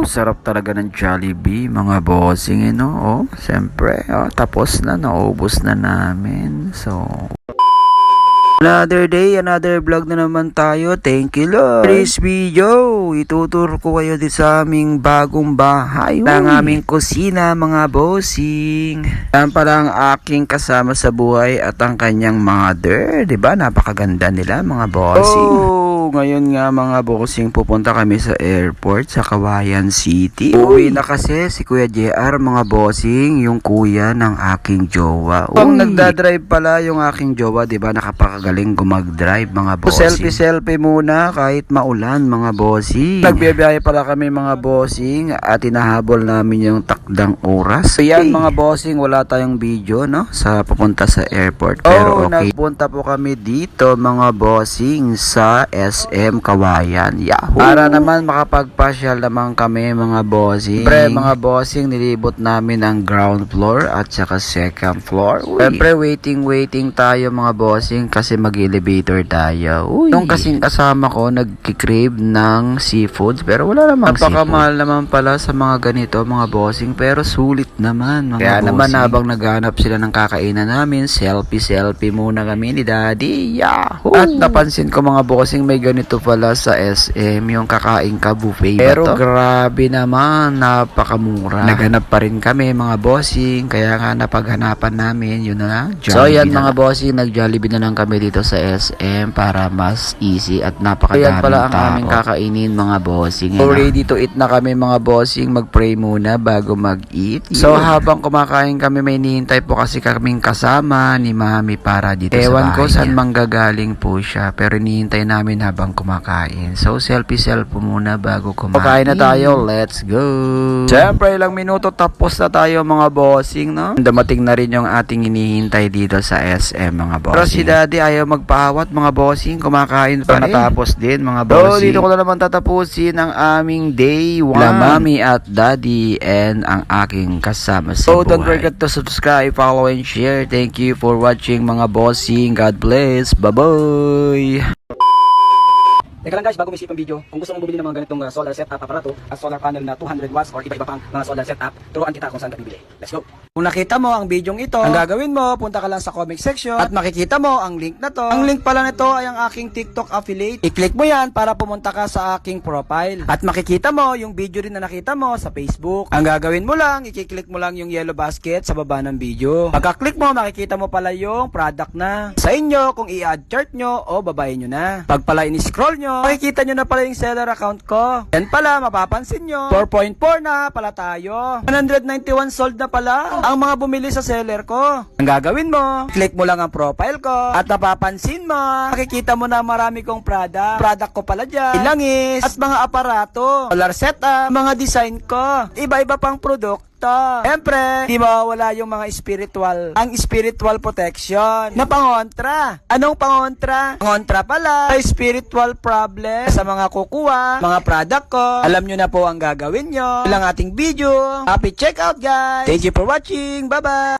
Sarap talaga ng Jollibee, mga bossing, no? Oh, siyempre, tapos na, naubos na namin. So, another day, another vlog na naman tayo. Thank you, Lord. Today's video, ituturo ko kayo din sa aming bagong bahay. Ang aming kusina, mga bossing. Yan pala ang aking kasama sa buhay at ang kanyang mother. Diba? Napakaganda nila, mga bossing. Ngayon nga mga bossing, pupunta kami sa airport sa Cagayan City. Uwi na kasi si Kuya JR, mga bossing, yung kuya ng aking jowa. Ang nagdadrive pala yung aking jowa, diba? Nakapakagaling gumag-drive, mga bossing. Selfie muna kahit maulan, mga bossing. Nagbiyahe pala kami, mga bossing, at inahabol namin yung takdang oras. So yan, mga bossing, wala tayong video, no? Sa pupunta sa airport. Pero okay. Nagpunta po kami dito, mga bossing, sa SM Cagayan. Yahoo! Para naman makapagpasyal naman kami, mga bossing. Siyempre, mga bossing, nilibot namin ang ground floor at saka second floor. Siyempre, waiting tayo, mga bossing, kasi mag-elevator tayo. Nung kasing kasama ko, nagkikrave ng seafood, pero wala namang seafood. Napakamahal naman pala sa mga ganito, mga bossing, pero sulit naman, mga kaya bossing. Naman habang naghanap sila ng kakainan namin, selfie muna kami ni Daddy. Yahoo! At napansin ko, mga bossing, may ganito pala sa SM, yung kakain ka buffet. Pero grabe naman, napakamura. Naghanap pa rin kami, mga bossing, kaya nga napaghanapan namin, yun na. So yan, mga bossing, nag-Jollibee na lang kami dito sa SM para mas easy at napakadaming tao. Ayan pala ang aming kakainin, mga bossing. So ready to eat na kami, mga bossing. Mag-pray muna bago mag-eat. So habang kumakain kami, may nihintay po kasi kaming kasama ni Mami para dito sa bahay. Ewan ko saan manggagaling po siya, pero nihintay namin habang kumakain. So selfie muna bago kumain. Kain na tayo, let's go! Siyempre, ilang minuto tapos na tayo, mga bossing, no? Dumating na rin yung ating inihintay dito sa SM, mga bossing. Pero si Daddy ayaw magpaawat, mga bossing. Kumakain pa rin. Natapos din, mga bossing. So, dito ko na naman tatapusin ang aming day 1. La Mami at Daddy and ang aking kasama sa buhay. So, don't forget to subscribe, follow, and share. Thank you for watching, mga bossing. God bless. Bye-bye! Teka lang guys, bago may skip ang video, kung gusto mong bumili ng mga ganitong solar setup aparato at solar panel na 200 watts or iba-iba pang mga solar setup, turuan kita kung saan ka bibili. Let's go! Kung nakita mo ang bidyong ito, ang gagawin mo, punta ka lang sa comment section at makikita mo ang link na to. Ang link pala nito ay ang aking TikTok affiliate. I-click mo yan para pumunta ka sa aking profile. At makikita mo yung video rin na nakita mo sa Facebook. Ang gagawin mo lang, i-click mo lang yung yellow basket sa baba ng video. Pagka-click mo, makikita mo pala yung product na. Sa inyo, kung i-add chart nyo o babayin nyo na. Pag pala in-scroll nyo, makikita nyo na pala yung seller account ko. Yan pala, mapapansin nyo, 4.4 na pala tayo. 191 sold na pala ang mga bumili sa seller ko. Ang gagawin mo, click mo lang ang profile ko at napapansin mo, makikita mo na marami kong product ko pala dyan, ilangis at mga aparato, solar setup, mga design ko, iba-iba pang produkto. Siyempre, di mawawala yung mga ang spiritual protection na pangontra. Anong pangontra? Pangontra pala sa spiritual problem sa mga kukuha, mga product ko. Alam nyo na po ang gagawin nyo. Ilang ating video. Happy checkout, guys! Thank you for watching. Bye-bye!